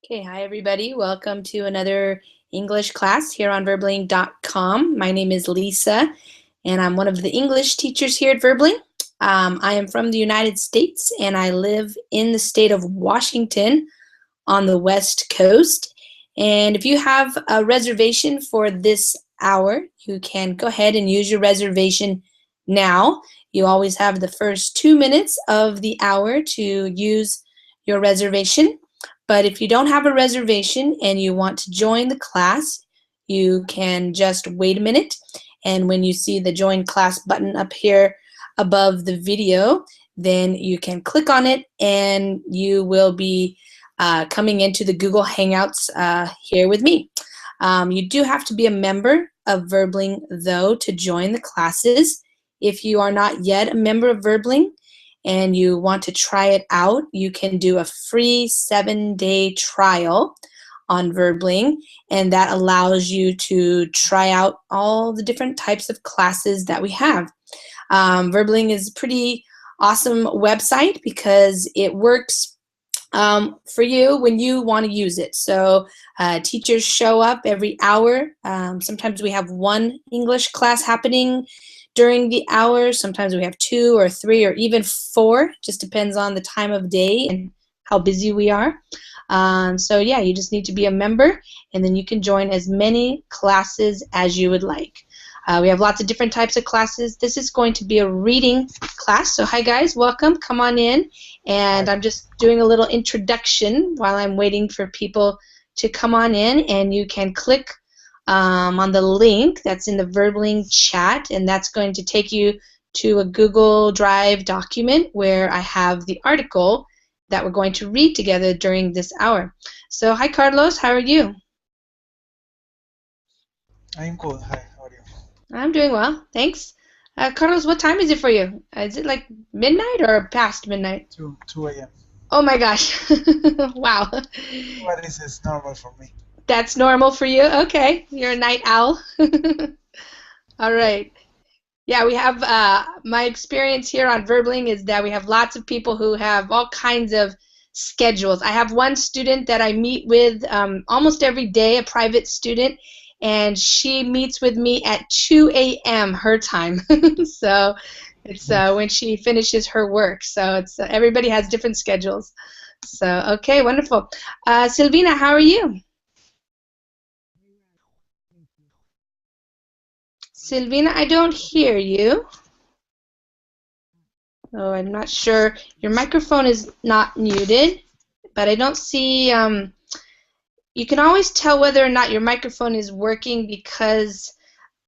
Okay, hi everybody. Welcome to another English class here on verbling.com. My name is Lisa, and I'm one of the English teachers here at Verbling. I am from the United States, and I live in the state of Washington on the West Coast. And if you have a reservation for this hour, you can go ahead and use your reservation now. You always have the first 2 minutes of the hour to use your reservation. But if you don't have a reservation and you want to join the class, you can just wait a minute. And when you see the join class button up here above the video, then you can click on it and you will be coming into the Google Hangouts here with me. You do have to be a member of Verbling, though, to join the classes. If you are not yet a member of Verbling and you want to try it out, you can do a free 7-day trial on Verbling, and that allows you to try out all the different types of classes that we have. Verbling is a pretty awesome website because it works for you when you want to use it. So teachers show up every hour. Sometimes we have one English class happening during the hour. Sometimes we have 2 or 3 or even 4. Just depends on the time of day and how busy we are. So yeah, you just need to be a member, and then you can join as many classes as you would like. We have lots of different types of classes. This is going to be a reading class. So hi guys, welcome, come on in. And I'm just doing a little introduction while I'm waiting for people to come on in, and you can click on the link that's in the Verbling chat, and that's going to take you to a Google Drive document where I have the article that we're going to read together during this hour. So hi Carlos, how are you? I'm good. Hi, how are you? I'm doing well, thanks. Carlos, what time is it for you? Is it like midnight or past midnight? 2 a.m. Oh my gosh. Wow. But this is normal for me. That's normal for you? Okay. You're a night owl. All Yeah. right. Yeah, we have my experience here on Verbling is that we have lots of people who have all kinds of schedules. I have one student that I meet with almost every day, a private student, and she meets with me at 2 a.m. her time. So it's when she finishes her work. So it's everybody has different schedules. So okay, wonderful. Silvina, how are you? Silvina, I don't hear you. Oh, I'm not sure. Your microphone is not muted, but I don't see. You can always tell whether or not your microphone is working because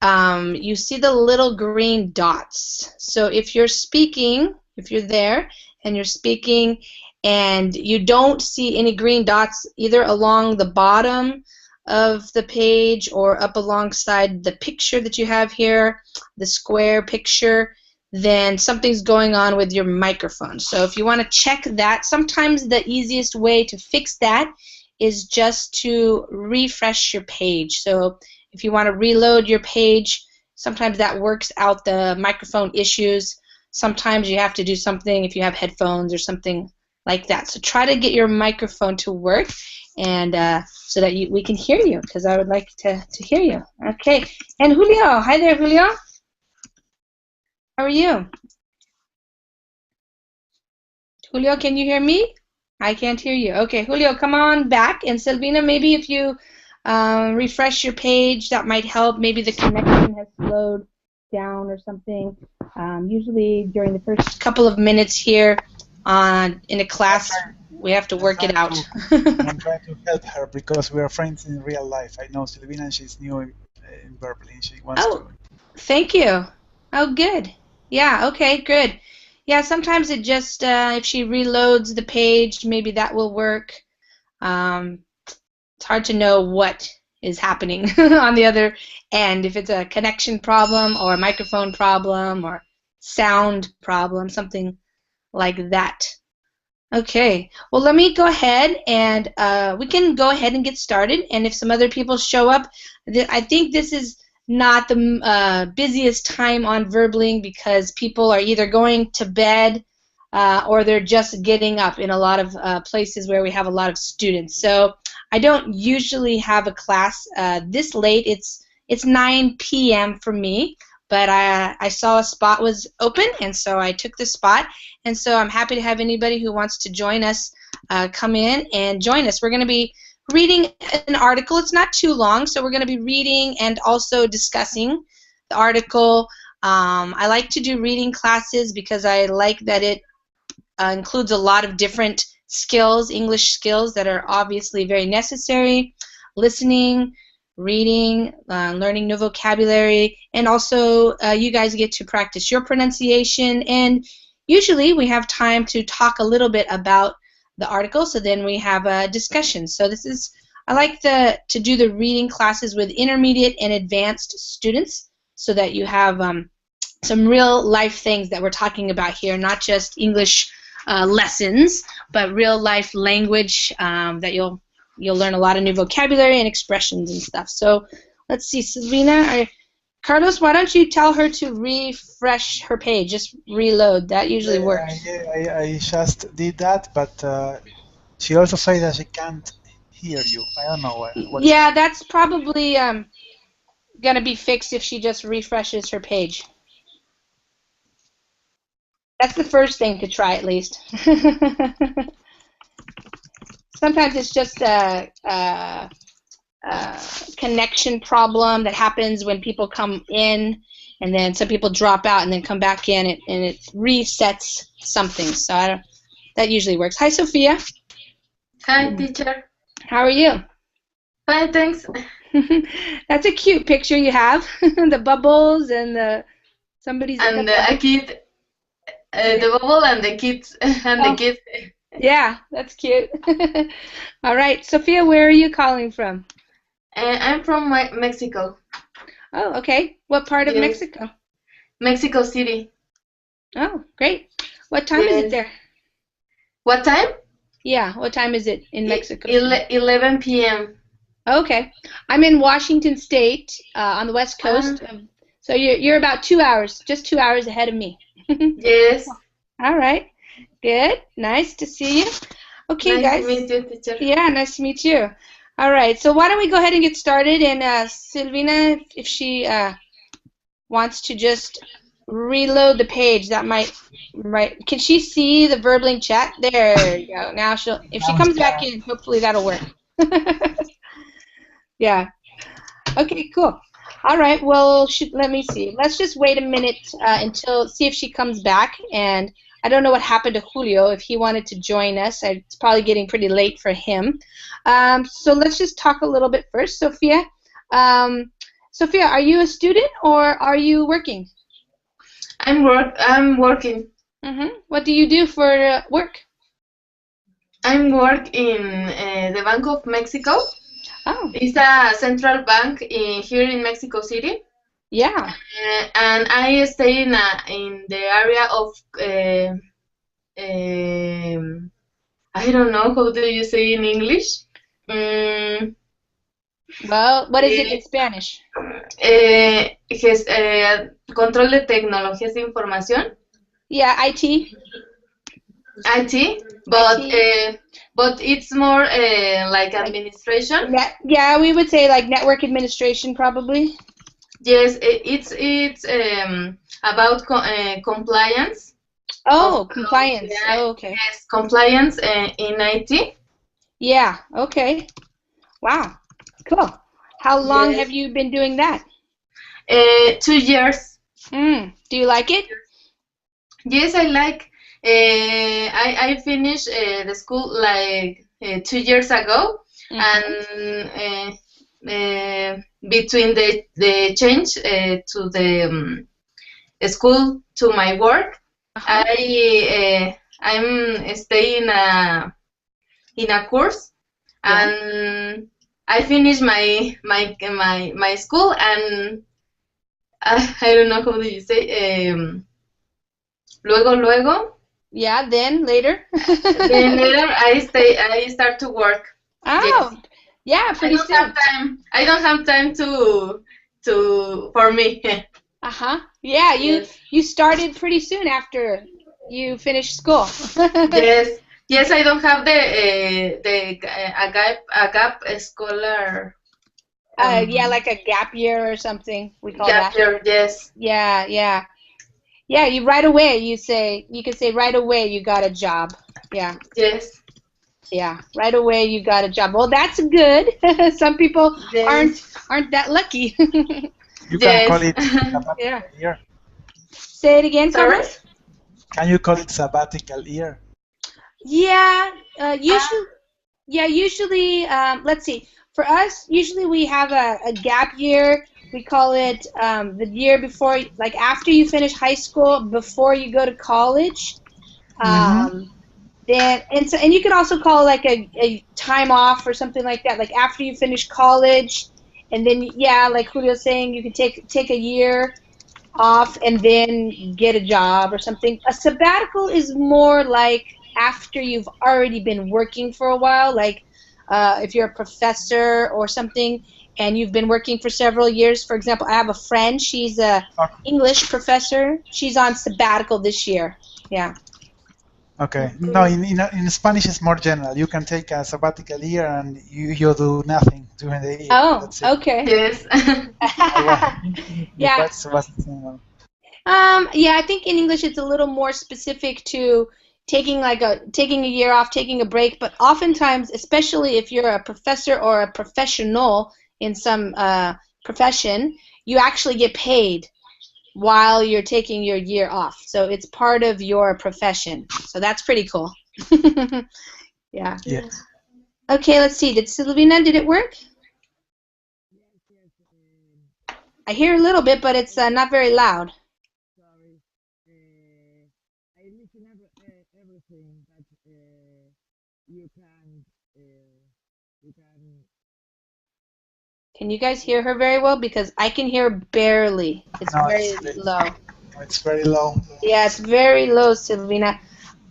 you see the little green dots. So if you're speaking, if you're there and you're speaking and you don't see any green dots either along the bottom of the page or up alongside the picture that you have here, the square picture, then something's going on with your microphone. So if you want to check that, sometimes the easiest way to fix that is just to refresh your page. So if you want to reload your page, sometimes that works out the microphone issues. Sometimes you have to do something if you have headphones or something like that. So try to get your microphone to work, and so that we can hear you, because I would like to hear you. Okay. And Julio, hi there, Julio. How are you? Julio, can you hear me? I can't hear you. Okay, Julio, come on back. And Silvina, maybe if you refresh your page, that might help. Maybe the connection has slowed down or something. Usually during the first couple of minutes here in a class, we have to work it out. I'm trying to help her because we are friends in real life. I know Silvina, and she's new in Berlin. She wants Oh, to. thank you. Oh, good. Yeah, okay, good. Yeah, sometimes it just, if she reloads the page, maybe that will work. Um, it's hard to know what is happening on the other end, if it's a connection problem or a microphone problem or sound problem, something like that. Okay, well, let me go ahead and we can go ahead and get started. And if some other people show up, I think this is not the busiest time on Verbling because people are either going to bed or they're just getting up in a lot of places where we have a lot of students. So I don't usually have a class this late. It's 9 p.m. for me, but I saw a spot was open, and so I took the spot. And so I'm happy to have anybody who wants to join us come in and join us. We're going to be reading an article. It's not too long, so we're going to be reading and also discussing the article. I like to do reading classes because I like that it includes a lot of different skills, English skills that are obviously very necessary. Listening, reading, learning new vocabulary, and also you guys get to practice your pronunciation. And usually we have time to talk a little bit about the article, so then we have a discussion. So I like to do the reading classes with intermediate and advanced students so that you have some real life things that we're talking about here, not just English lessons, but real life language that you'll learn a lot of new vocabulary and expressions and stuff. So let's see, Silvina, Carlos, why don't you tell her to refresh her page, just reload. That usually works. I just did that, but she also said that she can't hear you. I don't know what. Yeah, that's probably going to be fixed if she just refreshes her page. That's the first thing to try, at least. Sometimes it's just a connection problem that happens when people come in, and then some people drop out and then come back in, and it resets something. So that usually works. Hi, Sophia. Hi, teacher. How are you? Fine, thanks. That's a cute picture you have. The bubbles and somebody's. And a kid. The bubble and the kids and the kids. Yeah, that's cute. All right, Sophia, where are you calling from? I'm from Mexico. Oh, okay. What part of Mexico? Mexico City. Oh, great. What time is it there? What time? Yeah, what time is it in Mexico? 11 p.m. Okay. I'm in Washington State on the West Coast. So you're about 2 hours, just 2 hours ahead of me. Yes. All right. Good. Nice to see you. Okay, guys. Nice to meet you, teacher. Yeah, nice to meet you. All right. So why don't we go ahead and get started? And Silvina, if she wants to just reload the page, that might. Right. Can she see the Verbling chat? There you go. Now if she comes back in, hopefully that'll work. Yeah. Okay. Cool. All right, well, let me see. Let's just wait a minute see if she comes back. And I don't know what happened to Julio, if he wanted to join us. It's probably getting pretty late for him. So let's just talk a little bit first. Sophia, Sophia, are you a student or are you working? I'm working. What do you do for work? I'm work in the Bank of Mexico. Oh. It's a central bank here in Mexico City. Yeah. And I stay in the area of I don't know, how do you say in English? Well, what is it in Spanish? Control de tecnologías de información. Yeah, IT. IT, but it's more like administration. Yeah, we would say like network administration, probably. Yes, it's about compliance. Oh, compliance. Yeah, oh, okay. Yes, compliance in IT. Yeah. Okay. Wow. Cool. How long have you been doing that? 2 years. Do you like it? Yes, I like. I finished the school like 2 years ago, and between the change to the school to my work, I'm staying in a course, and I finished my school, and I don't know how do you say luego. Yeah, then later. Then later I start to work. Oh, yeah, pretty soon. I don't have time for me. Yeah, you started pretty soon after you finished school. Yes, yes, I don't have the a gap scholar Yeah, um like a gap year or something. We call gap that. year. Yes, Yeah, yeah. Yeah, you right away you can say right away you got a job. Yeah. yes, Yeah, right away you got a job. Well, that's good. Some people aren't yes, aren't that lucky. You can call yes. it Yeah. sabbatical year. Say it again, Sorry. Carlos. Can you call it sabbatical year? Yeah, Ah, usually, let's see. For us, usually we have a gap year. We call it the year before, like after you finish high school, before you go to college. Mm-hmm. Um, then and you can also call it like a time off or something like that. Like after you finish college, and then yeah, like Julio's saying, you can take a year off and then get a job or something. A sabbatical is more like after you've already been working for a while, like if you're a professor or something and you've been working for several years. For example, I have a friend, she's a English professor. She's on sabbatical this year. Yeah. Okay. No, in Spanish it's more general. You can take a sabbatical year and you do nothing during the year. Oh, That's it. okay. yes. Yeah. Was the same one. Yeah, I think in English it's a little more specific to taking a year off, taking a break, but oftentimes, especially if you're a professor or a professional in some profession, you actually get paid while you're taking your year off. So it's part of your profession. So that's pretty cool. Yeah. Yes. Okay, let's see. Did Silvina, did it work? I hear a little bit, but it's not very loud. Sorry. I listen everything, but you can you can. Can you guys hear her very well? Because I can hear barely. It's No, very low. it's very low. Yeah, it's very low, Silvina.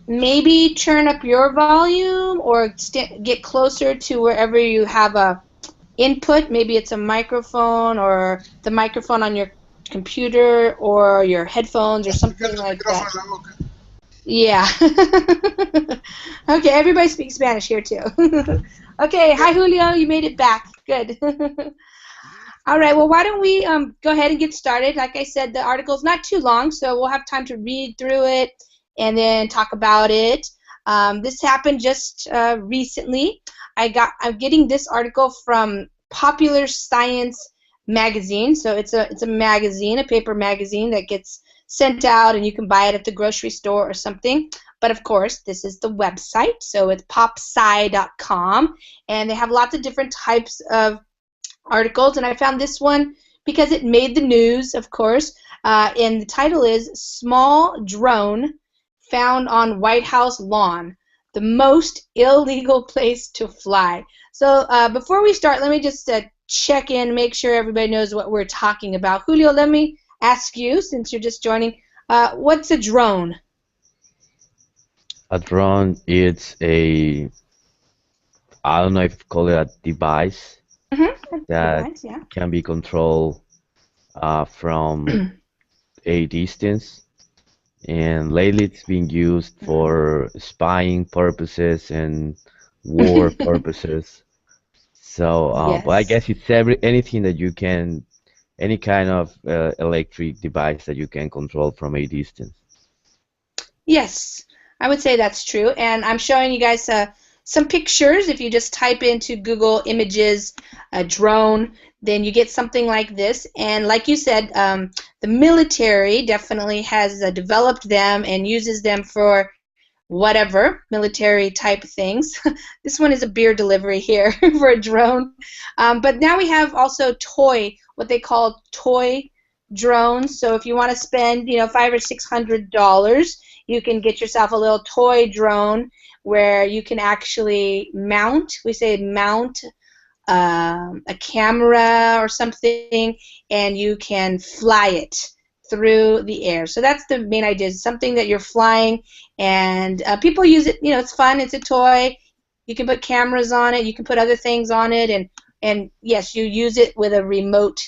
Maybe turn up your volume or get closer to wherever you have a input. Maybe it's a microphone or the microphone on your computer or your headphones or something like that. Yeah. Okay, everybody speaks Spanish here too. Okay, hi Julio, you made it back. Good. All right, well, why don't we go ahead and get started? Like I said, the article's not too long, so we'll have time to read through it and then talk about it. This happened just recently. I'm getting this article from Popular Science magazine. So it's a magazine, a paper magazine that gets sent out, and you can buy it at the grocery store or something. But of course, this is the website, so it's popsci.com, and they have lots of different types of articles, and I found this one because it made the news, of course, and the title is Small Drone Found on White House Lawn, the most illegal place to fly. So before we start, let me just check in, make sure everybody knows what we're talking about. Julio, let me ask you, since you're just joining, what's a drone? A drone is I don't know if you call it a device Mm-hmm. that Device, yeah. can be controlled from a distance. And lately it's being used for spying purposes and war purposes. So, but I Yes. guess it's anything that you can, any kind of electric device that you can control from a distance. Yes, I would say that's true. And I'm showing you guys some pictures. If you just type into Google Images drone, then you get something like this. And like you said, the military definitely has developed them and uses them for whatever military type things. This one is a beer delivery here for a drone. But now we have also what they call toy drones. So if you want to spend, $500 or $600, you can get yourself a little toy drone where you can actually mount. We say mount a camera or something, and you can fly it through the air. So that's the main idea. It's something that you're flying, and people use it. It's fun. It's a toy. You can put cameras on it. You can put other things on it, and yes, you use it with a remote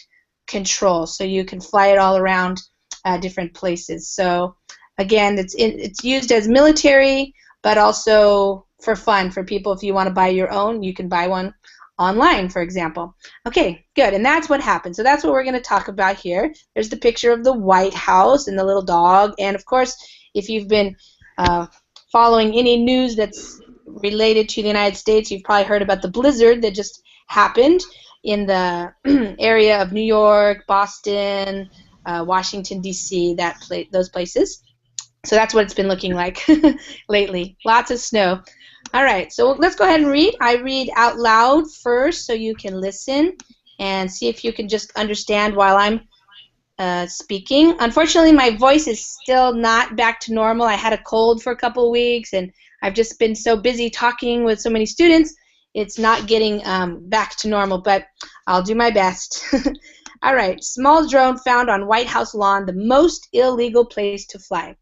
control, so you can fly it all around different places. So Again, it's used as military, but also for fun for people. If you want to buy your own, you can buy one online, for example. Okay, good. And that's what happened. So that's what we're going to talk about here. There's the picture of the White House and the little dog. And, of course, if you've been following any news that's related to the United States, you've probably heard about the blizzard that just happened in the area of New York, Boston, Washington, D.C., those places. So that's what it's been looking like lately. Lots of snow. All right, so let's go ahead and read. I read out loud first so you can listen and see if you can just understand while I'm speaking. Unfortunately, my voice is still not back to normal. I had a cold for a couple of weeks, and I've just been so busy talking with so many students, it's not getting back to normal, but I'll do my best. All right, small drone found on White House lawn, the most illegal place to fly.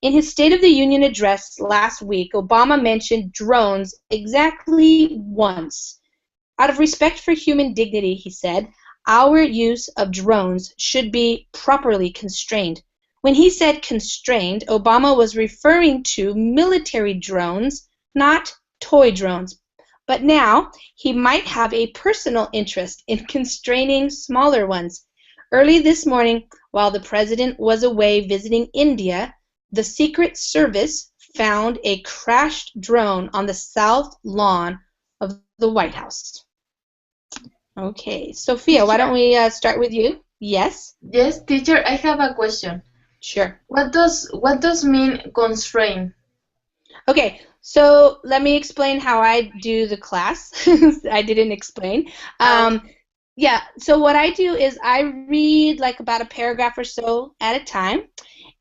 In his State of the Union address last week, Obama mentioned drones exactly once. Out of respect for human dignity, he said, our use of drones should be properly constrained. When he said constrained, Obama was referring to military drones, not toy drones. But now he might have a personal interest in constraining smaller ones. Early this morning, while the president was away visiting India, the Secret Service found a crashed drone on the south lawn of the White House. Okay, Sophia, why don't we start with you? Yes? Yes, teacher, I have a question. Sure. What does mean constrain? Okay, so let me explain how I do the class. I didn't explain. Yeah, so what I do is I read like about a paragraph or so at a time,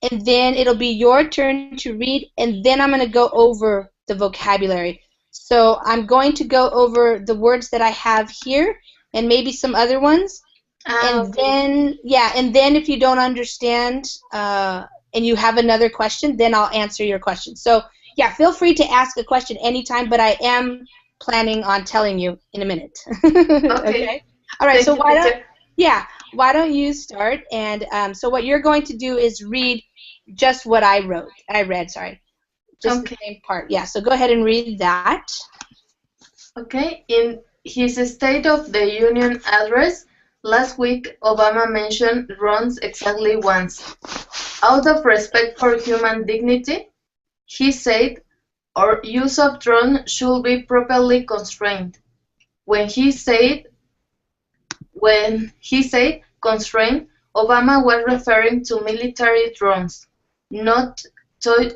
and then it'll be your turn to read, and then I'm going to go over the vocabulary. So I'm going to go over the words that I have here and maybe some other ones. And then, yeah, and then if you don't understand and you have another question, then I'll answer your question. So, yeah, feel free to ask a question anytime, but I am planning on telling you in a minute. Okay. All right, so why don't you start? And so what you're going to do is read just what I read, sorry. Just the same part. Yeah, so go ahead and read that. Okay. In his State of the Union address last week, Obama mentioned drones exactly once. Out of respect for human dignity, he said, our use of drones should be properly constrained. When he said constrained, Obama was referring to military drones, not toy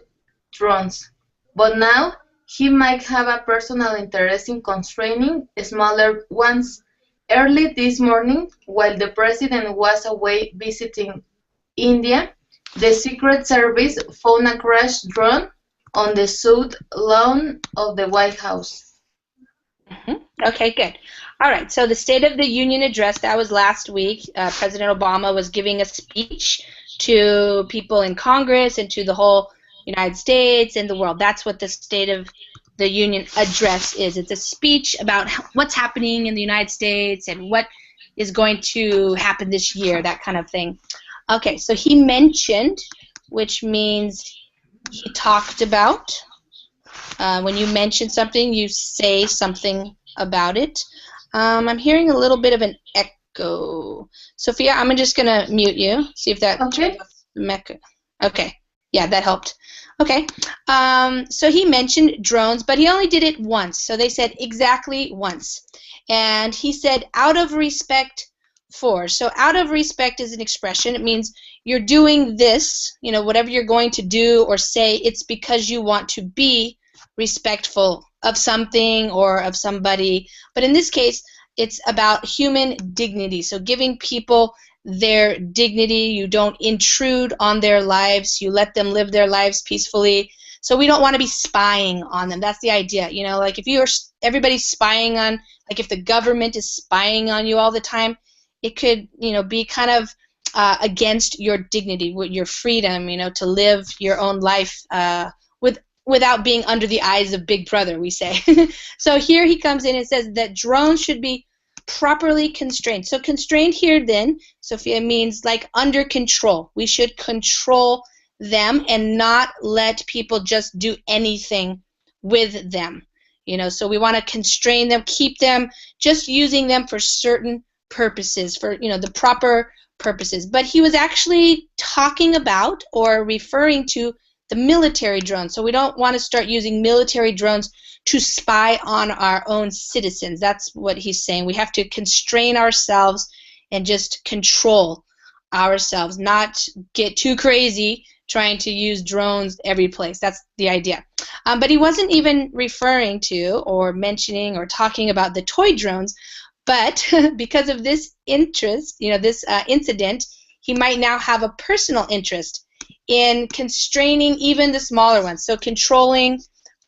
drones. But now, he might have a personal interest in constraining smaller ones. Early this morning, while the president was away visiting India, the Secret Service found a crashed drone on the south lawn of the White House. Okay, good. All right, so the State of the Union address, that was last week. President Obama was giving a speech to people in Congress and to the whole United States and the world. That's what the State of the Union address is. It's a speech about what's happening in the United States and what is going to happen this year, that kind of thing. Okay, so he mentioned, which means he talked about. When you mention something, you say something about it. I'm hearing a little bit of an echo. Sophia, I'm just going to mute you. See if that... Okay. Okay. Yeah, that helped. Okay. So he mentioned drones, but he only did it once. So they said exactly once. And he said, out of respect for. So out of respect is an expression. It means you're doing this, you know, whatever you're going to do or say, it's because you want to be respectful of something or of somebody. But in this case, it's about human dignity. So giving people their dignity. You don't intrude on their lives. You let them live their lives peacefully. So we don't want to be spying on them. That's the idea. You know, like if everybody's spying on, like if the government is spying on you all the time, it could, you know, be kind of against your dignity, your freedom, you know, to live your own life without being under the eyes of Big Brother, we say. So here he comes in and says that drones should be properly constrained. So constrained here then, Sophia, means like under control. We should control them and not let people just do anything with them. So we want to constrain them, keep them, just using them for certain purposes, for the proper purposes. But he was actually talking about or referring to the military drones. So we don't want to start using military drones to spy on our own citizens. That's what he's saying. We have to constrain ourselves and just control ourselves, not get too crazy trying to use drones every place. That's the idea. But he wasn't even referring to or mentioning or talking about the toy drones, but because of this interest, this incident, he might now have a personal interest in constraining even the smaller ones. So controlling,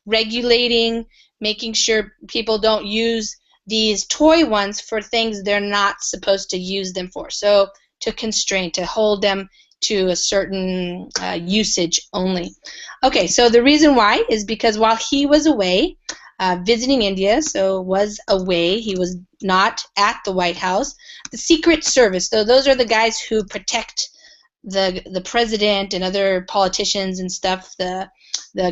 regulating, making sure people don't use these toy ones for things they're not supposed to use them for. So to constrain, to hold them to a certain usage only. Okay, so the reason why is because while he was away visiting India, so was away, he was not at the White House, the Secret Service, so those are the guys who protect the president and other politicians and stuff, the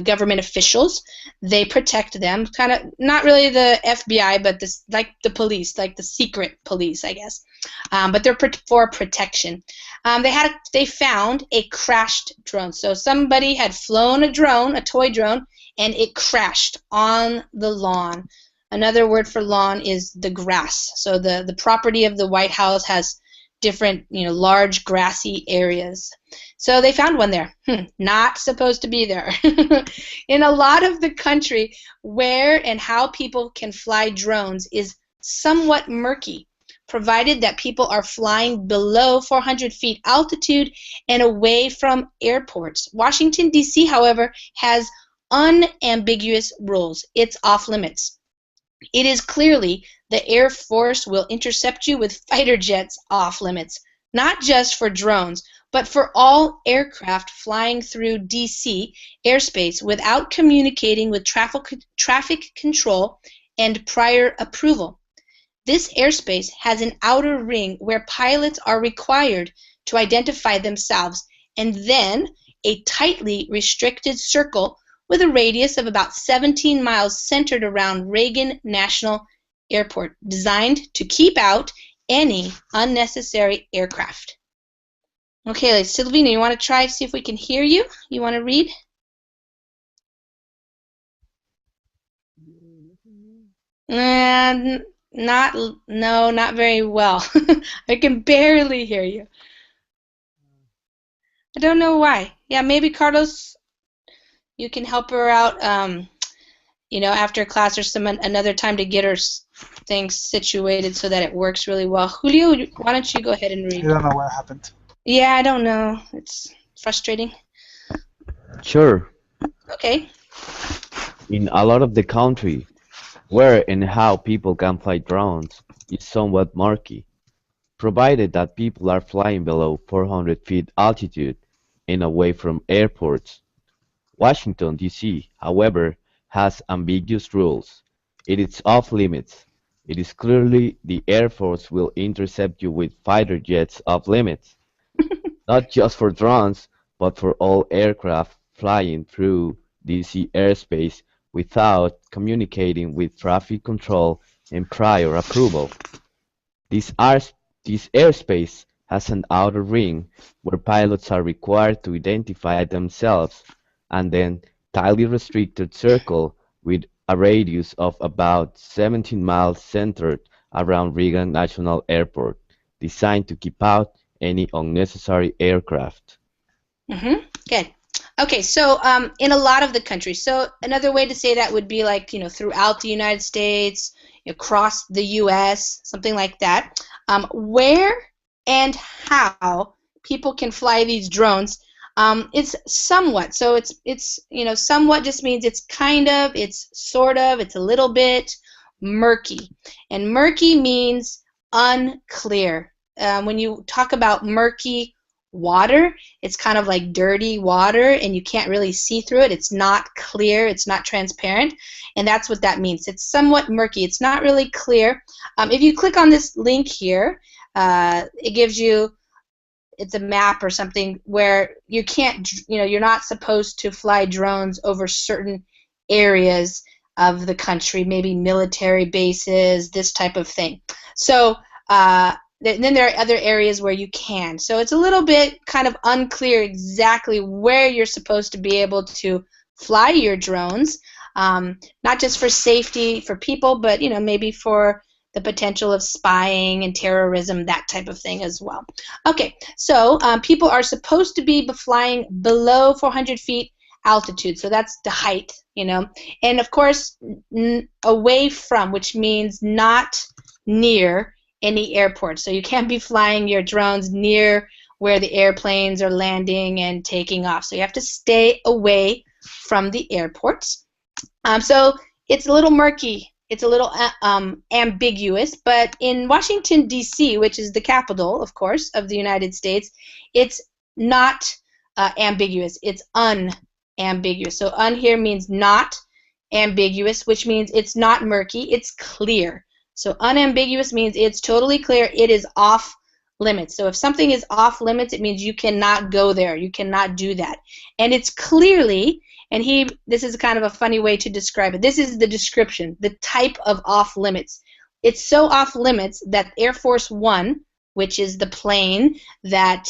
government officials, they protect them, kind of not really the FBI, but this, like the police, like the secret police, I guess. But they're for protection. They found a crashed drone. So somebody had flown a drone, a toy drone, and it crashed on the lawn. Another word for lawn is the grass. So the property of the White House has different, large grassy areas. So they found one there. Not supposed to be there. In a lot of the country, where and how people can fly drones is somewhat murky, provided that people are flying below 400 feet altitude and away from airports. Washington, D.C., however, has unambiguous rules. It's off limits. It is clearly the Air Force will intercept you with fighter jets off limits, not just for drones, but for all aircraft flying through D.C. airspace without communicating with traffic control and prior approval. This airspace has an outer ring where pilots are required to identify themselves, and then a tightly restricted circle with a radius of about 17 miles centered around Reagan National Airport, designed to keep out any unnecessary aircraft. Okay, Silvina, you want to try to see if we can hear you? You want to read? Not very well. I can barely hear you. I don't know why. Yeah, maybe Carlos, you can help her out, after class or another time to get her things situated so that it works really well. Julio, why don't you go ahead and read? I don't know what happened. Yeah, I don't know. It's frustrating. Sure. Okay. In a lot of the country, where and how people can fly drones is somewhat murky, provided that people are flying below 400 feet altitude and away from airports. Washington, D.C., however, has ambiguous rules. It is off limits. It is clearly the Air Force will intercept you with fighter jets off limits. Not just for drones, but for all aircraft flying through D.C. airspace without communicating with traffic control and prior approval. This airspace has an outer ring where pilots are required to identify themselves, and then tightly restricted circle with a radius of about 17 miles centered around Reagan National Airport, designed to keep out any unnecessary aircraft. Good. Okay, so in a lot of the countries, so another way to say that would be like, throughout the United States, across the U.S., something like that. Where and how people can fly these drones, it's somewhat. So it's somewhat just means it's kind of, it's sort of, it's a little bit murky. And murky means unclear. When you talk about murky water, it's kind of like dirty water and you can't really see through it. It's not clear, it's not transparent, and that's what that means. It's somewhat murky, it's not really clear. If you click on this link here, it gives you it's a map or something where you can't, you're not supposed to fly drones over certain areas of the country, maybe military bases, this type of thing. So then there are other areas where you can. So it's a little bit kind of unclear exactly where you're supposed to be able to fly your drones, not just for safety for people, but maybe for the potential of spying and terrorism, that type of thing as well. Okay, so people are supposed to be flying below 400 feet altitude, so that's the height, and of course away from, which means not near any airport. So you can't be flying your drones near where the airplanes are landing and taking off. So you have to stay away from the airports. So it's a little murky. It's a little ambiguous, but in Washington, D.C., which is the capital, of course, of the United States, it's not ambiguous. It's unambiguous. So un here means not ambiguous, which means it's not murky, it's clear. So unambiguous means it's totally clear, it is off limits. So if something is off limits, it means you cannot go there, you cannot do that. And it's clearly, and this is kind of a funny way to describe it. This is the description, the type of off limits. It's so off limits that Air Force One, which is the plane that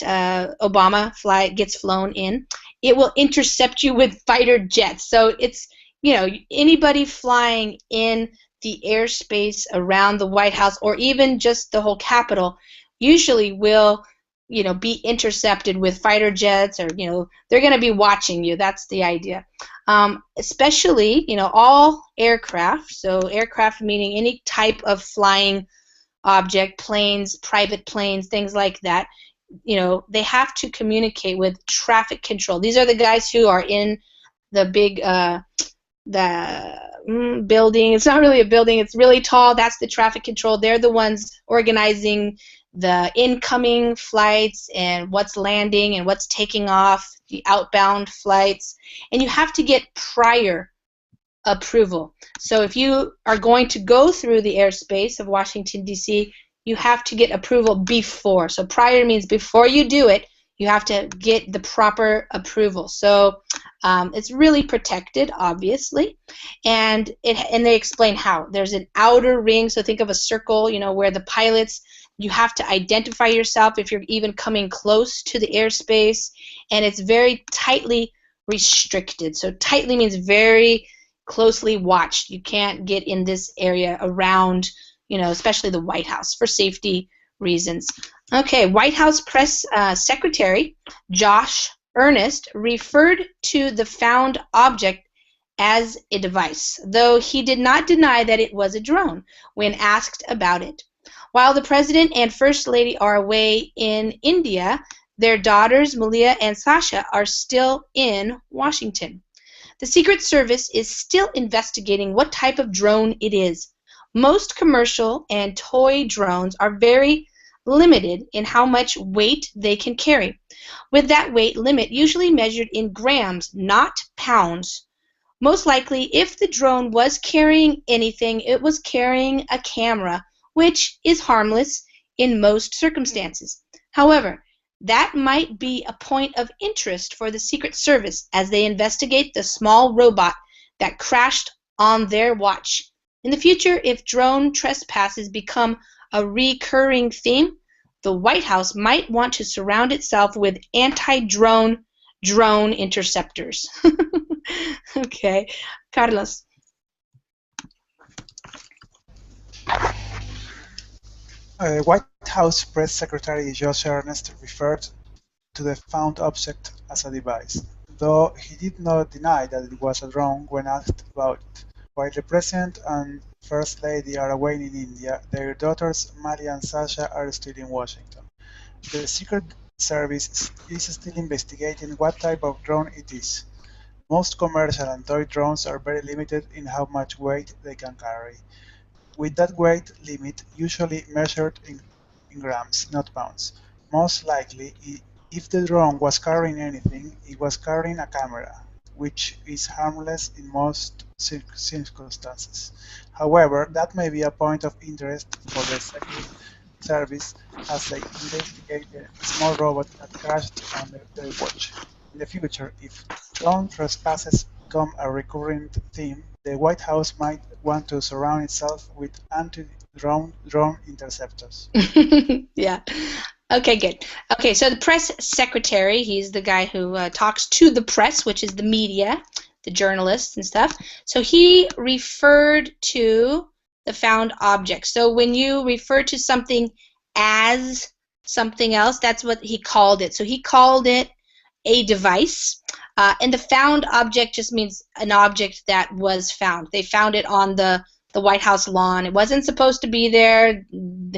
Obama gets flown in, it will intercept you with fighter jets. So it's, anybody flying in the airspace around the White House or even just the whole Capitol usually will, be intercepted with fighter jets, or they're going to be watching you. That's the idea. Especially, all aircraft. So aircraft meaning any type of flying object, planes, private planes, things like that. They have to communicate with traffic control. These are the guys who are in the big building. It's not really a building, it's really tall. That's the traffic control. They're the ones organizing the incoming flights and what's landing and what's taking off, the outbound flights. And you have to get prior approval. So if you are going to go through the airspace of Washington, D.C., you have to get approval before. So prior means before you do it, you have to get the proper approval. So it's really protected, obviously, and they explain how. There's an outer ring, so think of a circle, where the pilots, you have to identify yourself if you're even coming close to the airspace, and it's very tightly restricted. So tightly means very closely watched. You can't get in this area around, especially the White House, for safety reasons. Okay, White House Press Secretary Josh Earnest referred to the found object as a device, though he did not deny that it was a drone when asked about it. While the President and First Lady are away in India, their daughters Malia and Sasha are still in Washington. The Secret Service is still investigating what type of drone it is. Most commercial and toy drones are very limited in how much weight they can carry, with that weight limit usually measured in grams, not pounds. Most likely, if the drone was carrying anything, it was carrying a camera, which is harmless in most circumstances. However, that might be a point of interest for the Secret Service as they investigate the small robot that crashed on their watch. In the future, if drone trespasses become a recurring theme, the White House might want to surround itself with anti-drone drone interceptors. Okay, Carlos. White House Press Secretary Josh Earnest referred to the found object as a device, though he did not deny that it was a drone when asked about it. While the President and First Lady are away in India, their daughters Malia and Sasha are still in Washington. The Secret Service is still investigating what type of drone it is. Most commercial and toy drones are very limited in how much weight they can carry, with that weight limit usually measured in grams, not pounds. Most likely, if the drone was carrying anything, it was carrying a camera, which is harmless in most circumstances. However, that may be a point of interest for the Service as they investigate the small robot that crashed on their watch. In the future, if drone trespasses become a recurring theme, the White House might want to surround itself with anti-drone interceptors. Yeah. Okay, good. Okay, so the press secretary, he's the guy who talks to the press, which is the media, the journalists and stuff. So he referred to the found object. So when you refer to something as something else, that's what he called it. So he called it a device. And the found object just means an object that was found. They found it on the White House lawn. It wasn't supposed to be there.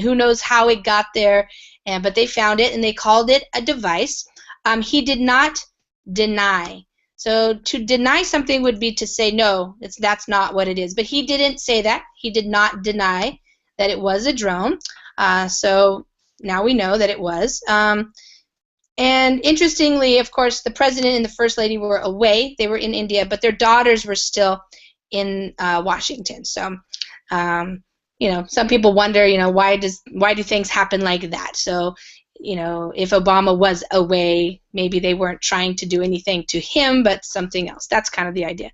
Who knows how it got there, but they found it, and they called it a device. He did not deny. So to deny something would be to say, no, that's not what it is. But he didn't say that. He did not deny that it was a drone. So now we know that it was. And interestingly, of course, the president and the first lady were away. They were in India, but their daughters were still in Washington. So, you know, some people wonder, you know, why do things happen like that? So, you know, if Obama was away, maybe they weren't trying to do anything to him, but something else. That's kind of the idea.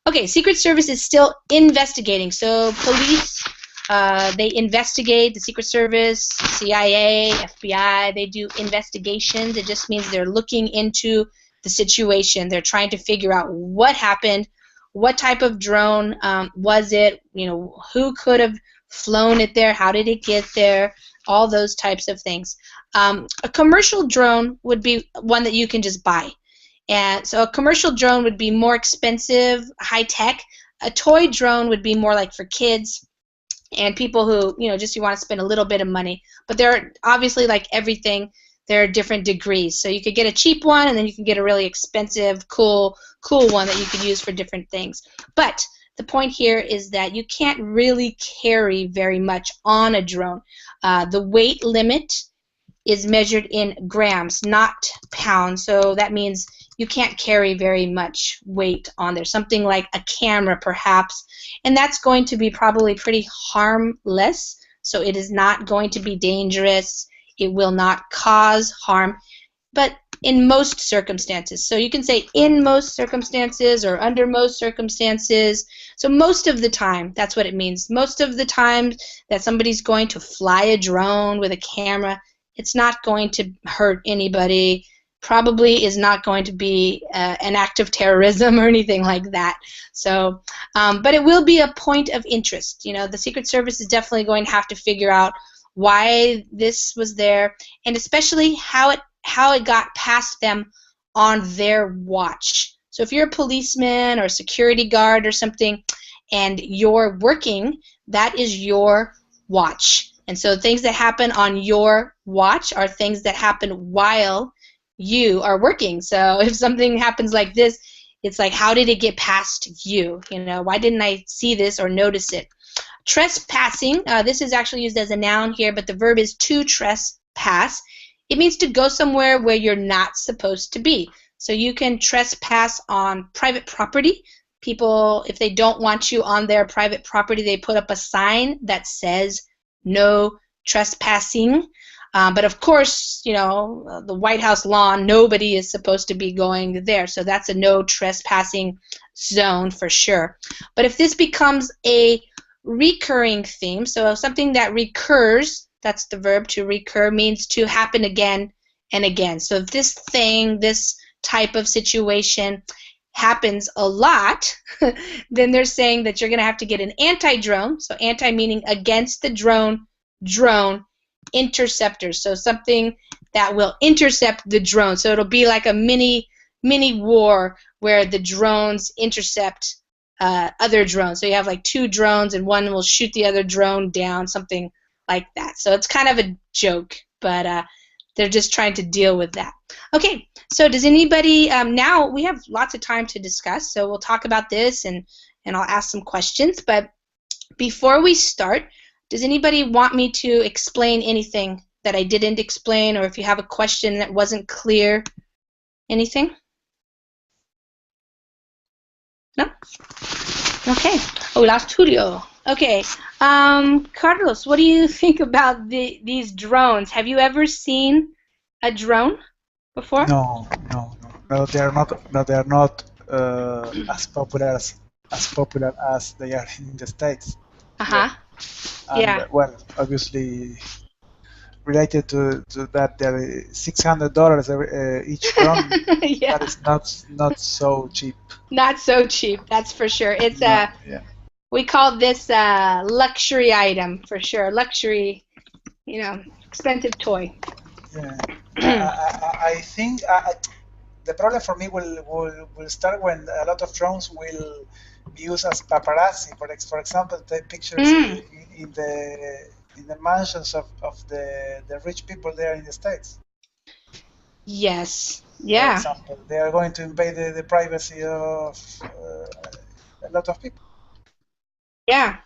Okay, Secret Service is still investigating. So police, they investigate, the Secret Service, CIA, FBI, they do investigations. It just means they're looking into the situation. They're trying to figure out what happened, what type of drone was it, you know, who could have flown it there, how did it get there, all those types of things. A commercial drone would be one that you can just buy. And so a commercial drone would be more expensive, high-tech. A toy drone would be more like for kids and people who, you know, just you want to spend a little bit of money. But there are obviously, like everything, there are different degrees. So you could get a cheap one, and then you can get a really expensive, cool one that you could use for different things. But the point here is that you can't really carry very much on a drone. The weight limit is measured in grams, not pounds. So that means you can't carry very much weight on there. Something like a camera, perhaps, and that's going to be probably pretty harmless. So it is not going to be dangerous. It will not cause harm, but in most circumstances. So you can say in most circumstances or under most circumstances. So most of the time, that's what it means. Most of the time that somebody's going to fly a drone with a camera, it's not going to hurt anybody, probably is not going to be an act of terrorism or anything like that. So, but it will be a point of interest. You know, the Secret Service is definitely going to have to figure out why this was there, and especially how it got past them on their watch. So if you're a policeman or a security guard or something and you're working, that is your watch. And so things that happen on your watch are things that happen while you are working. So if something happens like this, it's like, how did it get past you? You know, why didn't I see this or notice it? Trespassing, this is actually used as a noun here, but the verb is to trespass. It means to go somewhere where you're not supposed to be. So you can trespass on private property. People, if they don't want you on their private property, they put up a sign that says no trespassing. But of course, you know, the White House lawn, nobody is supposed to be going there. So that's a no trespassing zone for sure. But if this becomes a recurring theme, so something that recurs, that's the verb to recur, means to happen again and again. So if this thing, this type of situation happens a lot, then they're saying that you're going to have to get an anti-drone. So anti meaning against the drone, drone interceptor. So something that will intercept the drone. So it'll be like a mini war where the drones intercept other drones. So you have like two drones and one will shoot the other drone down, something like that. So it's kind of a joke, but they're just trying to deal with that. Okay, so does anybody, now we have lots of time to discuss, so we'll talk about this and I'll ask some questions, but before we start, does anybody want me to explain anything that I didn't explain, or if you have a question that wasn't clear? Anything? No? Okay. Hola, Julio. Okay, Carlos, what do you think about these drones? Have you ever seen a drone before? No, no, no, no. They are not. No, they are not as popular as they are in the States. Yeah, Uh-huh. and Yeah. well, obviously related to that, there is $600 each drone. That Yeah. is not so cheap. Not so cheap, that's for sure. It's No, yeah, we call this a luxury item for sure. Luxury, expensive toy. yeah. I think the problem for me will start when a lot of drones will be used as paparazzi. For example, take pictures Mm, in the mansions of the rich people there in the States. yes. For Yeah. example, they are going to invade the privacy of a lot of people. Yeah.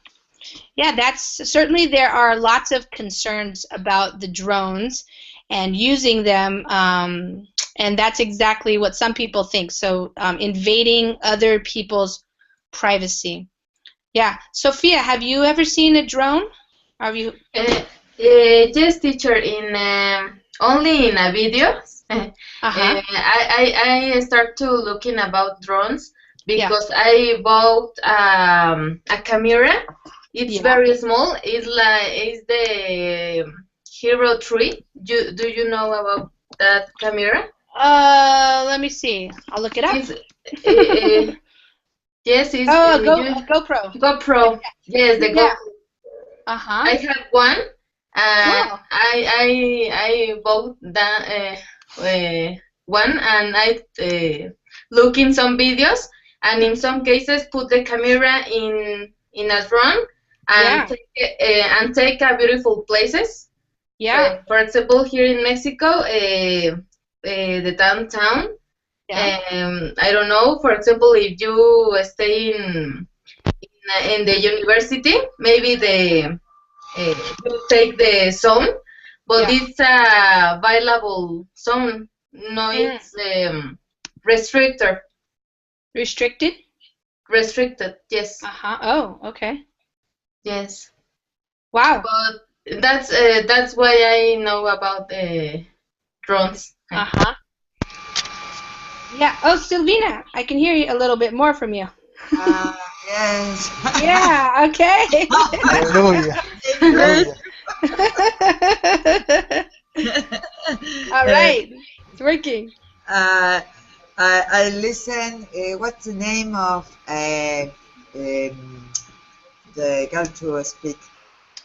Yeah, that's certainly there are lots of concerns about the drones and using them, and that's exactly what some people think. So, invading other people's privacy. Yeah. Sophia, have you ever seen a drone? Have you? Yes, teacher, in only in a videos. Uh-huh. I start to looking about drones Yeah. because I bought a camera. It's Yeah. very small. It's the Hero 3. Do you know about that camera? Let me see. I'll look it up. It's yes, it's Oh, you a GoPro. GoPro. Yes, the Yeah. GoPro. Uh-huh. I have one, and Oh. I bought that one, and I look in some videos, and in some cases put the camera in a drone Yeah. and take a beautiful places. Yeah. For example, here in Mexico, the downtown. Yeah. I don't know. For example, if you stay in the university, maybe you take the zone, but Yeah. it's a viable zone. No, Mm. it's restricted. Restricted? Restricted. Yes, Uh-huh. Oh, okay. yes. Wow. But that's why I know about drones. Uh-huh. Yeah. Oh, Silvina, I can hear you a little bit more from you. Yes. Yeah, okay. Hallelujah, English. hallelujah. All right. It's working. Uh, I listen. What's the name of the girl to speak?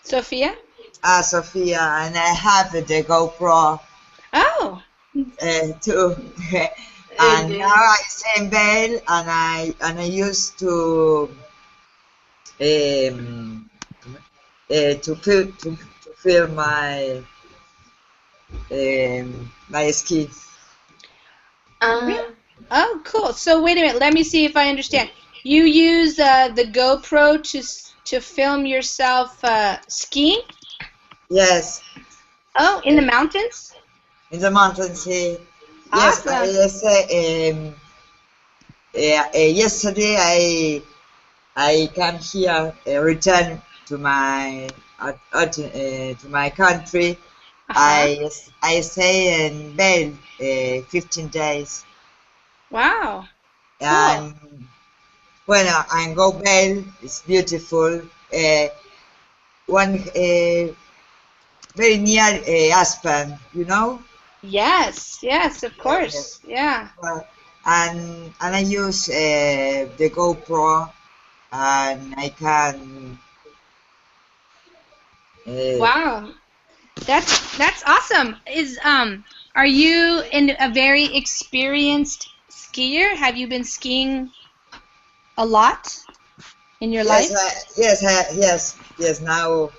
Sophia? Sophia, and I have the GoPro Oh. too. And now Yes. I send bail, and I used um, to feel my ski. Really? Uh, Oh, cool. So wait a minute. Let me see if I understand. You use the GoPro to film yourself skiing? Yes, Oh, in the mountains? in the mountains. Yes, Awesome. yesterday I came here, return to my country. Uh-huh. I stay in Bell 15 days, Wow. Cool. and when I go Bell, it's beautiful. One very near Aspen, you know. Yes, yes, of Yes. course. Yeah. Well, and I use the GoPro, and I can. Uh, Wow. That's awesome. Are you a very experienced skier? Have you been skiing a lot in your yes, life? yes. Now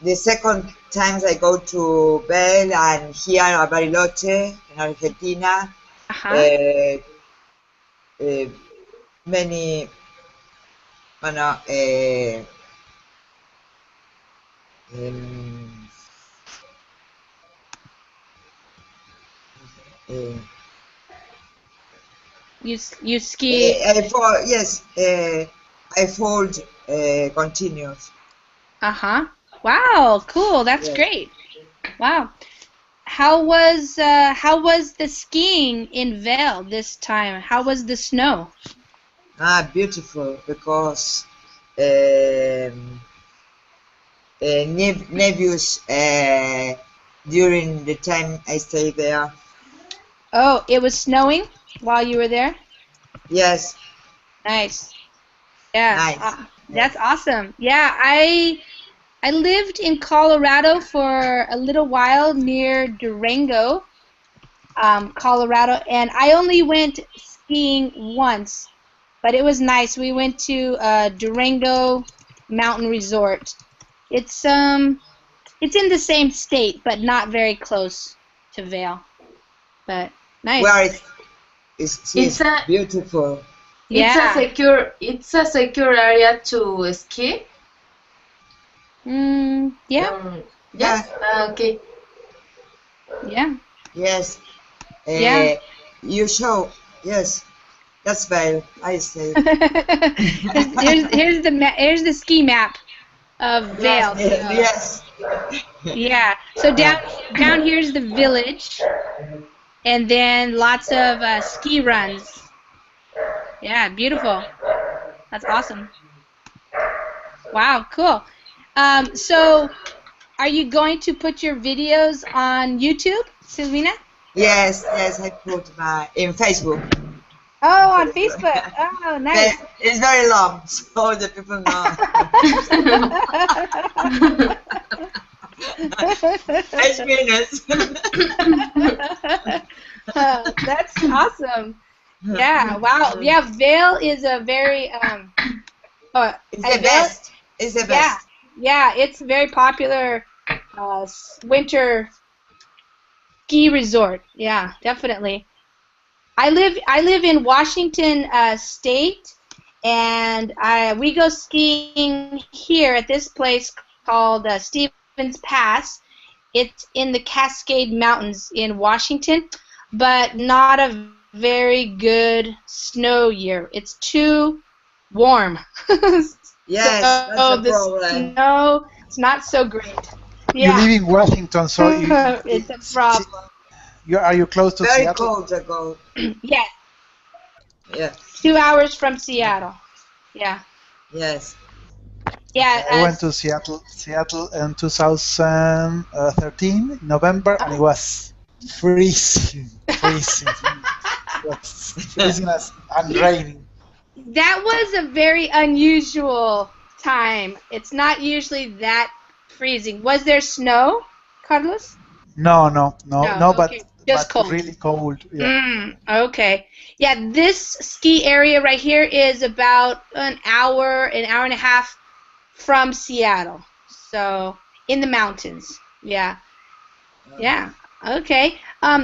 the second times I go to Bell and here a Bariloche in Argentina. Uh-huh. Uh, uh, Many, bueno, um, uh, You ski. for yes. I fold continuous. Uh-huh. Wow, cool. That's Yes. great. Wow. How was the skiing in Vail this time? How was the snow? Beautiful because Nevius during the time I stayed there. Oh, it was snowing while you were there? Yes, Nice. Yeah. nice. That's Yes. awesome. Yeah, I lived in Colorado for a little while near Durango, Colorado, and I only went skiing once, but it was nice. We went to Durango Mountain Resort. It's in the same state, but not very close to Vail. But nice. Where it's It's a beautiful. Yeah. it's a secure area to ski. Yeah. Yes. Okay. Yeah. Yes. Yeah. You show. Yes. That's Vale. I say. here's the ski map of Vail. Yes. Yeah. So down here's the village, and then lots of ski runs. Yeah, beautiful. That's awesome. Wow, cool. So are you going to put your videos on YouTube, Silvina? Yes. Yes. I put in Facebook. Oh, on Facebook. Oh, nice. It's very long, so the people know. 8 minutes. That's awesome. Yeah, wow. Yeah, Vail is a very It's the best. It's the best. Yeah, it's a very popular winter ski resort. Yeah, definitely. I live in Washington State, and we go skiing here at this place called Stevens Pass. It's in the Cascade Mountains in Washington, but not a very good snow year. It's too warm. Yes, so that's the the problem. snow, it's not so great. You Yeah, live in Washington, so it's a problem. are you close to Very Seattle? cold ago. Yeah, Yeah. 2 hours from Seattle. Yeah. Yes. Yeah. I went to Seattle in 2013, November, and it was freezing. It was freezing and raining. That was a very unusual time. It's not usually that freezing. Was there snow, Carlos? No, Okay. Just but cold. really cold. Yeah. Okay. Yeah, this ski area right here is about an hour and a half from Seattle. So, in the mountains. Yeah. Yeah. Okay.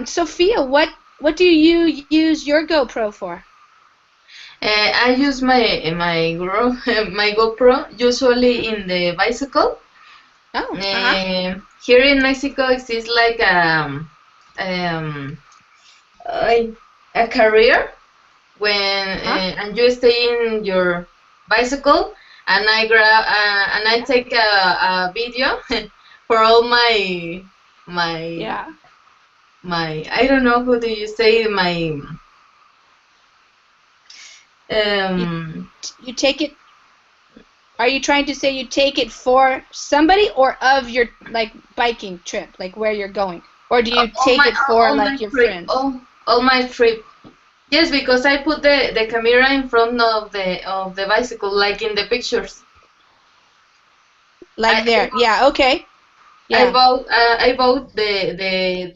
Sophia, what do you use your GoPro for? I use my GoPro usually in the bicycle. Oh. Here in Mexico, it's like um, a career when and you stay in your bicycle, and I take a video for all my Yeah. I don't know who do you say my You take it. Are you trying to say you take it for somebody or of your biking trip, like where you're going, or do you take it for like your friends? All my trip. Yes, because I put the camera in front of the bicycle, like in the pictures. Like there. Yeah. Okay. Yeah. I bought the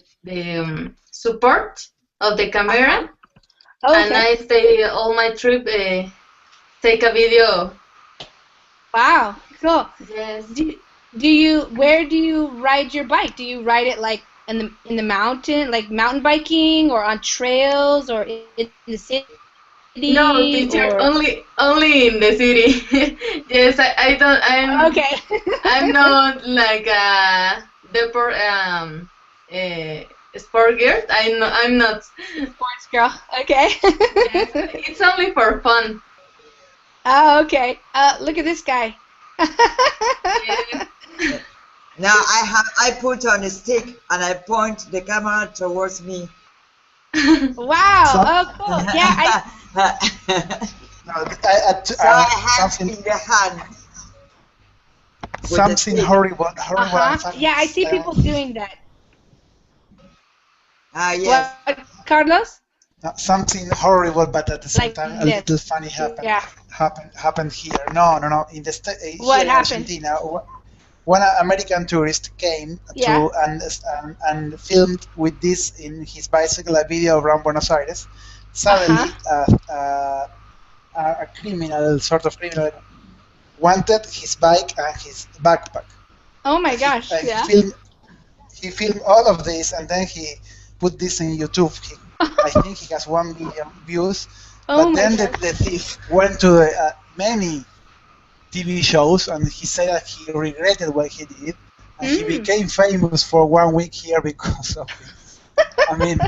support of the camera, and I stay all my trip take a video. Wow. Cool. Yes. Where do you ride your bike? Do you ride it like in the mountain, like mountain biking, or on trails, or in the city? No, teacher, only in the city. Yes, I don't. I'm not like sport girl. I'm not sports girl. Okay. Yes, it's only for fun. Oh, okay. Look at this guy. Yeah. Now I put on a stick and I point the camera towards me. Wow. Some, Oh, cool. Yeah, no, So I have something in the hand with the something stick. horrible and funny. Yeah, I see people doing that. Ah, yes. What, Carlos? Something horrible, but at the same Like time a this. little funny Yeah. happened here. No. In the What here in happened? Argentina, one American tourist came Yeah. to and filmed with this in his bicycle a video around Buenos Aires. Suddenly, a criminal, sort of criminal, wanted his bike and his backpack. Oh my And he, gosh. and Yeah. he filmed all of this, and then he put this in YouTube. I think he has 1 million views. Oh But my then gosh. the thief went to many TV shows, and he said that he regretted what he did, and he became famous for 1 week here because of this. I mean,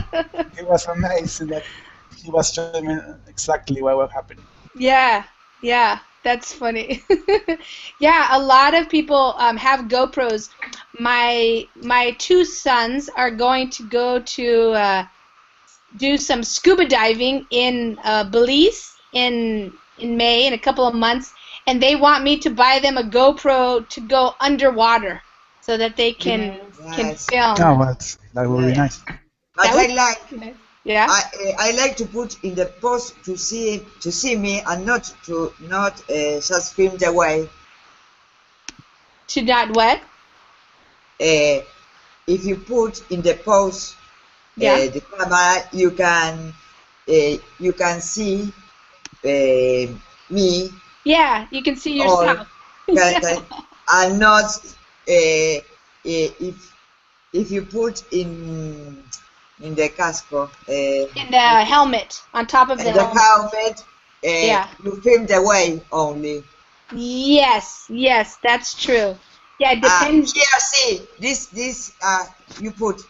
it was amazing that he was showing me exactly what was happening. Yeah, yeah, that's funny. Yeah, a lot of people have GoPros. My two sons are going to go to do some scuba diving in Belize in May, in a couple of months, and they want me to buy them a GoPro to go underwater so that they can Yes. film. Oh, well, that would be Yeah. nice. But That I would like be nice. Yeah. I like to put in the post to see me and not just film the way. To not what? If you put in the post Yeah. the camera, you can see me Yeah, you can see or yourself. and not if you put in the casco In the helmet, on top of the in the helmet. helmet, Yeah. you film the way only. Yes, yes, that's true. Yeah, it depends. Here, see this you put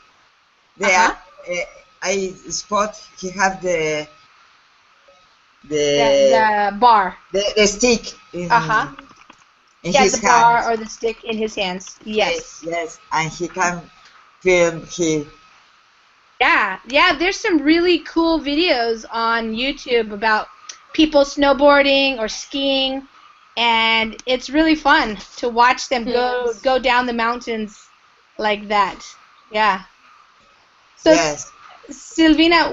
there. Uh-huh. I spot he have The bar. the stick in Uh-huh. in Yeah, his the bar hand. or the stick in his hands. Yes. Yes, and he can film he. Yeah, yeah, there's some really cool videos on YouTube about people snowboarding or skiing, and it's really fun to watch them go down the mountains like that. Yeah. So, Yes. Silvina,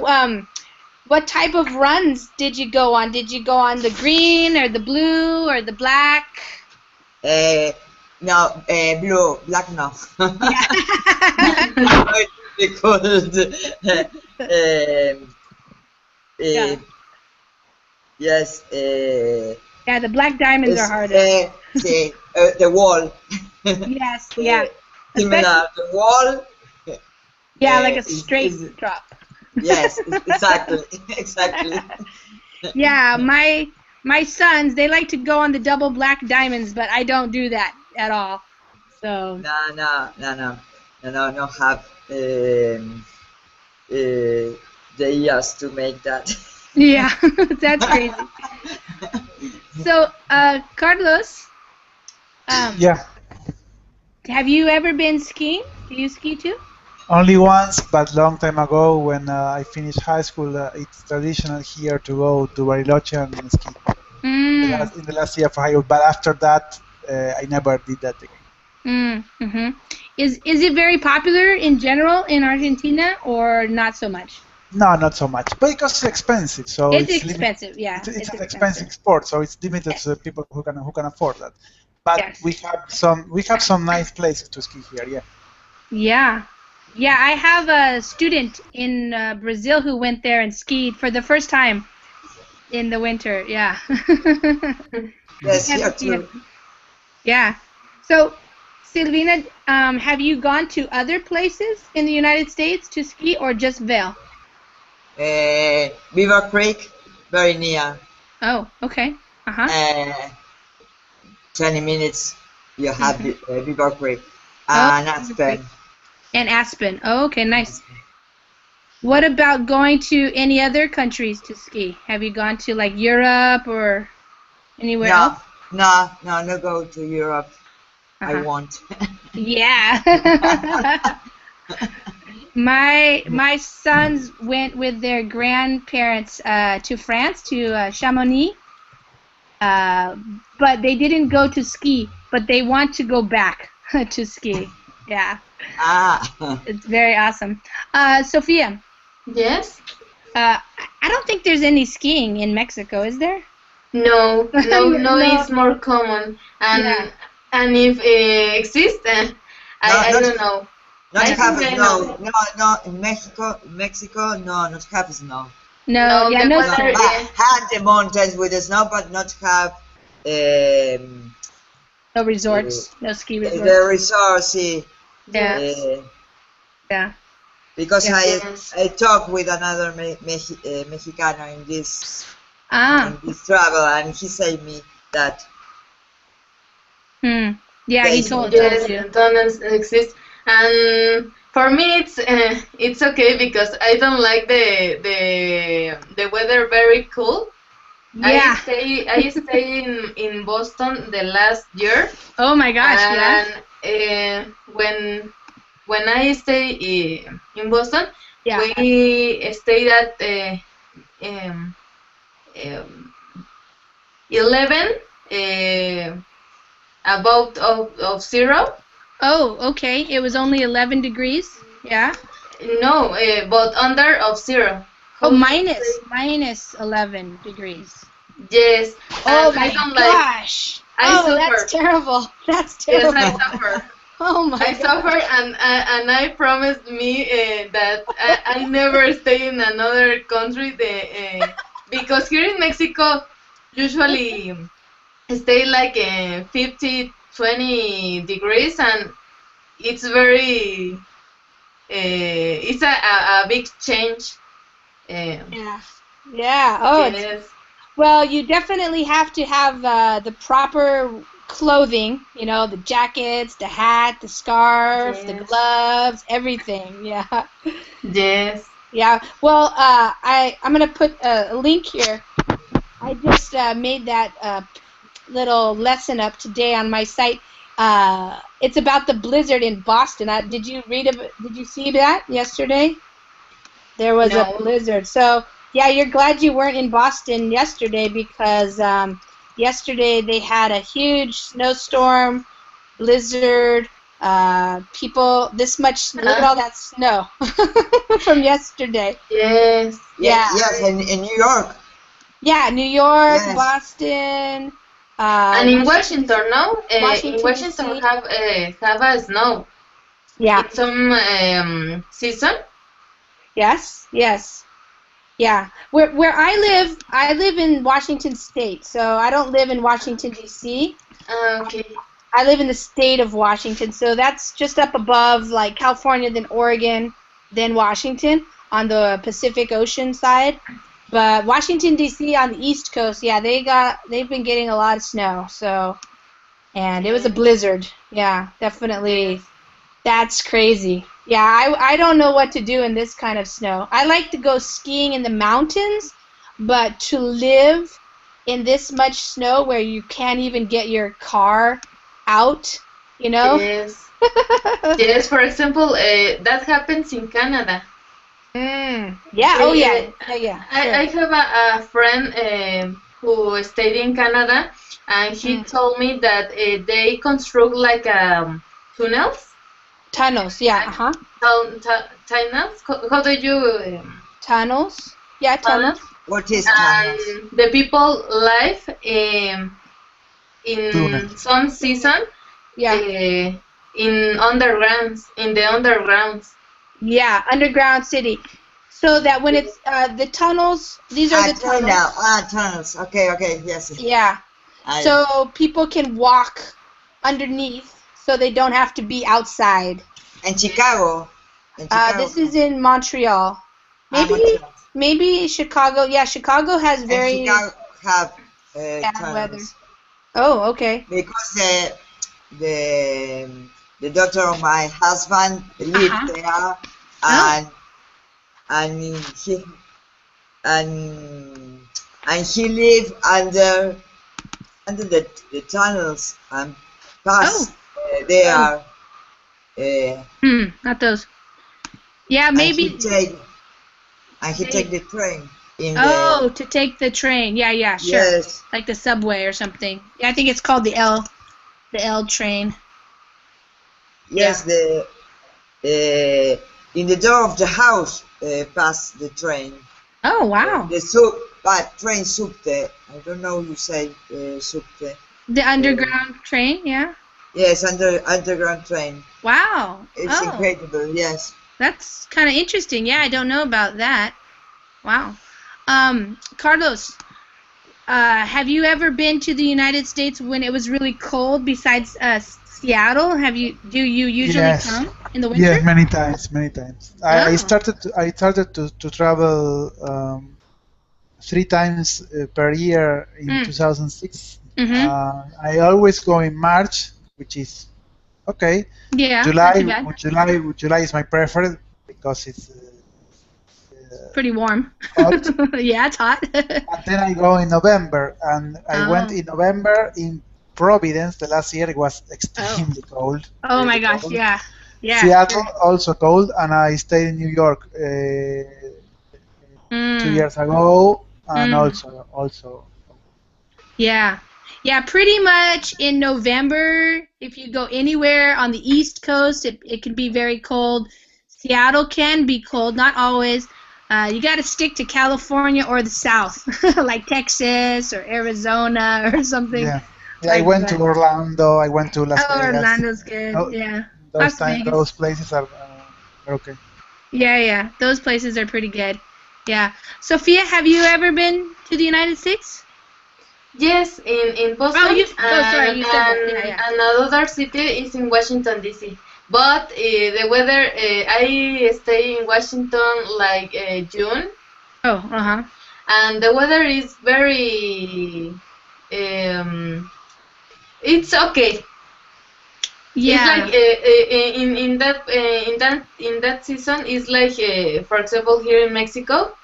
what type of runs did you go on? Did you go on the green or the blue or the black? No, blue, black no. Because Yeah. yes, Yeah, the black diamonds are harder. see, the wall. Yes, yeah. Similar, the wall. Yeah, like a is- straight is- drop. Yes, exactly, exactly. Yeah, my sons, they like to go on the double black diamonds, but I don't do that at all. So, No have the years to make that. yeah, that's crazy. So, Carlos, Yeah, have you ever been skiing? Do you ski too? only once, but long time ago when I finished high school. It's traditional here to go to Bariloche and ski in the last year of high school. But after that, I never did that again. Mm-hmm. Is it very popular in general in Argentina or not so much? No, not so much, because it's expensive. So It's it's expensive, yeah. It's an expensive sport, so it's limited to the people who can afford that. But Yes. we have some nice places to ski here. Yeah. Yeah. Yeah, I have a student in Brazil who went there and skied for the first time in the winter. Yeah. Yes, here too. Yeah. So, Silvina, have you gone to other places in the United States to ski or just Vail? Beaver Creek, very near. Oh, okay. Uh-huh. 20 minutes, you have Beaver Creek Oh, and Beaver Aspen. Creek. And Aspen. Oh, okay, nice. What about going to any other countries to ski? Have you gone to like Europe or Anywhere No, else? no go to Europe. I Uh-huh. won't. Yeah. My sons went with their grandparents to France, to Chamonix, uh, but they didn't go to ski, but they want to go back to ski. Yeah, Ah, it's very awesome. Sophia, Yes. I don't think there's any skiing in Mexico, is there? No, no No. is more common, Yeah. and if it exists, I not don't know. not I have think I snow. know. No. In Mexico, no, not have snow. No. No, Yeah. the No No, weather. snow. had the mountains with the snow, but not have um, No uh, resorts. No ski the resorts. resource. Yeah. Yes, Uh, Yeah. because Yeah. yes. I talked with another Mexicano Ah. in this travel, and he said me that Hmm. Yeah. He there's told Yes, you. tunnels exist, and for me it's okay because I don't like the weather very cool. Yeah. I stay in Boston the last year, Oh my gosh. Yeah. and when I stay in Boston, Yeah. we stayed at um, um, 11 about of zero. Oh, okay. It was only 11 degrees. Yeah. No, but under of zero. Oh, How do you say? minus 11 degrees. Yes, Oh and I my don't like. gosh. I Oh, that's suffer. terrible. That's Yes, I terrible. suffer. Oh my I gosh. suffer, and I promised me that I never stay in another country. Because here in Mexico, usually stay like 50, 20 degrees, and it's very it's a big change. Um, Yeah. Yeah. Oh, it's yes, well, you definitely have to have the proper clothing, the jackets, the hat, the scarf, the yes, gloves, everything. Yeah. yes. Yeah. Well, I'm gonna put a link here. I just made that little lesson up today on my site. It's about the blizzard in Boston. Did you see that yesterday? There was a No. blizzard. So yeah, you're glad you weren't in Boston yesterday because yesterday they had a huge snowstorm, blizzard. People, this much. Look at all that snow from yesterday. Yes. Yeah, yes, in New York. yeah. New York, Yes, Boston, And in Washington, Washington, no? In Washington Washington D.C. have a snow Yeah. in some season. Yes. Yes. Yeah. Where I live in Washington State, so I don't live in Washington D.C. Okay. I live in the state of Washington, so that's just up above like California, then Oregon, then Washington on the Pacific Ocean side. But Washington D.C. on the East Coast, yeah, they've been getting a lot of snow. So, and it was a Yes. blizzard. Yeah, definitely. Yes. That's crazy. Yeah, I don't know what to do in this kind of snow. I like to go skiing in the mountains, but to live in this much snow where you can't even get your car out, you know? Yes. Yes. For example, that happens in Canada. Yeah, oh yeah. They, Yeah, I sure. have a friend who stayed in Canada, and he told me that they construct like tunnels. Tunnels, yeah, uh-huh. Tunnels. How do you Tunnels. Yeah, tunnels? tunnels. what is tunnels? And the people live Tunnel. in some season Yeah. in undergrounds, in the undergrounds. Yeah, underground city. So that when it's the tunnels, these are the tunnels. Tunnels. Okay, yes. Yeah. I, So people can walk underneath so they don't have to be outside. in Chicago. This is in Montreal. Montreal. Maybe Chicago. Yeah, Chicago has And very Chicago have bad weather. tunnels Oh, okay. because the the daughter of my husband lived there, and and he and he lived under under the tunnels and pass. Oh. They are. Not those. Yeah, And maybe. he take the train in Oh, to take the train. Yeah, sure. Yes. Like the subway or something. Yeah, I think it's called the L train. Yes, in the door of the house pass the train. Oh, wow. Train subte. I don't know you say subte. The underground train, yeah? Yes, underground train. Wow. It's incredible, yes. That's kind of interesting. Yeah, I don't know about that. Wow. Carlos, have you ever been to the United States when it was really cold besides Seattle? Do you usually come in the winter? Yes, many times. I started to travel 3 times per year in 2006. I always go in March, which is okay. Yeah, July is my preferred because it's pretty warm. hot. Yeah, it's hot. And then I go in November, and I went in November in Providence. The last year it was extremely cold. Oh my gosh, cold. yeah. Seattle also cold, and I stayed in New York 2 years ago, and also. Yeah, pretty much in November, if you go anywhere on the East Coast, it can be very cold. Seattle can be cold, not always. You got to stick to California or the South, like Texas or Arizona or something. Yeah, like I went to Orlando. I went to Las Vegas. Orlando's good. Yeah, those places are okay. Yeah, those places are pretty good. Yeah, Sophia, have you ever been to the United States? Yes, in Boston. Sorry, you said that. Yeah. And another city is in Washington D.C. But the weather, I stay in Washington like June. Oh, And the weather is very, it's okay. Yeah. It's like in that season, it's like for example here in Mexico.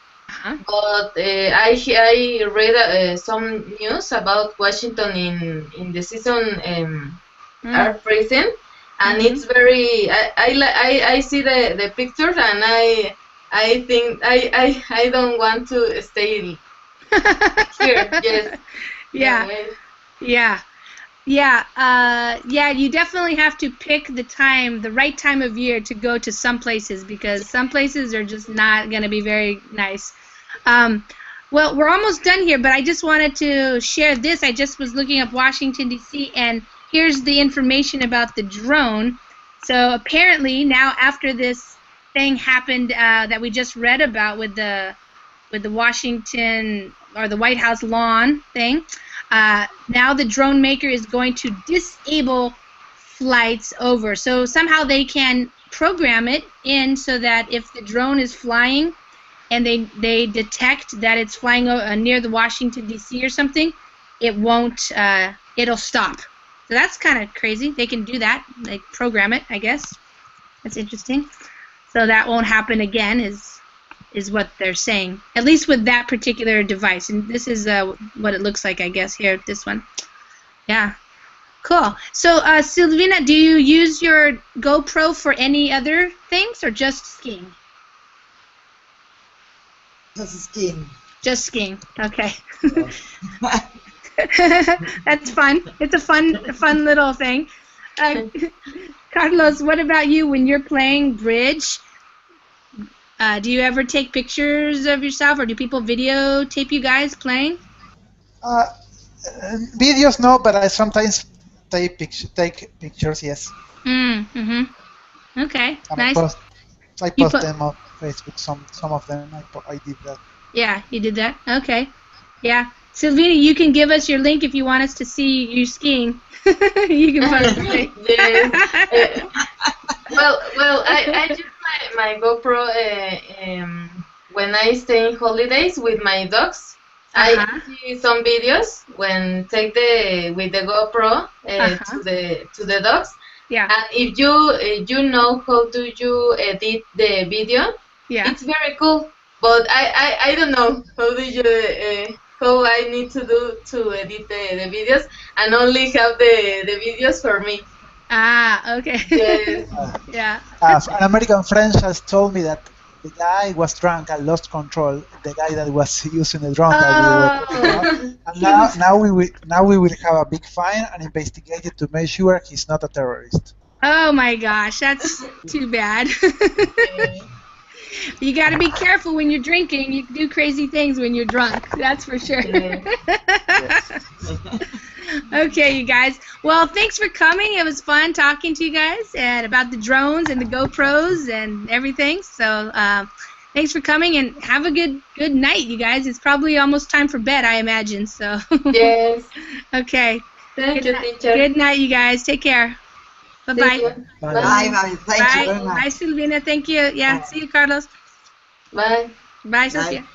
But I read some news about Washington in the season are freezing, and it's very. I see the pictures, and I think I don't want to stay here. Yes. Yeah. You definitely have to pick the right time of year to go to some places, because some places are just not going to be very nice. Well, we're almost done here, but I just wanted to share this. I just was looking up Washington, D.C., and here's the information about the drone. So apparently now, after this thing happened that we just read about with the Washington or the White House lawn thing, now the drone maker is going to disable flights over. So somehow they can program it in so that if the drone is flying and they detect that it's flying near the Washington, D.C. or something, it won't, it'll stop. So that's kind of crazy. They can do that, like program it, I guess. That's interesting. So that won't happen again is what they're saying, at least with that particular device. And this is what it looks like, I guess, here, this one. Yeah. Cool. So, Silvina, do you use your GoPro for any other things or just skiing? Just skiing. Just skiing. Okay. That's fun. It's a fun little thing. Carlos, what about you when you're playing bridge? Do you ever take pictures of yourself, or do people videotape you guys playing? Videos, no, but I sometimes take pictures, yes. Okay, and nice. I post them on Facebook. Some of them I did that. Yeah, you did that. Okay. Yeah. Silvina, you can give us your link if you want us to see you skiing. You can post it. Well, I use my GoPro when I stay in holidays with my dogs. I see some videos when take with the GoPro to the dogs. Yeah. And if you know how do you edit the video, it's very cool. But I don't know how do you how I need to do to edit the videos, and only have the videos for me. Ah, okay. Yes. Yeah. An American friend just told me that the guy was drunk and lost control. The guy that was using the drone that we were talking about. And now we will have a big fine and investigate it to make sure he's not a terrorist. Oh my gosh, that's too bad. You got to be careful when you're drinking. You do crazy things when you're drunk. That's for sure. Okay, you guys. Well, thanks for coming. It was fun talking to you guys and about the drones and the GoPros and everything. So, thanks for coming and have a good night, you guys. It's probably almost time for bed, I imagine. So. Yes. Okay. Thank you, teacher. Good night, you guys. Take care. Bye-bye. Bye, Mami. Thank you very much. Bye, Silvina. Thank you. Yeah. Bye. See you, Carlos. Bye. Bye, Sophia. Bye.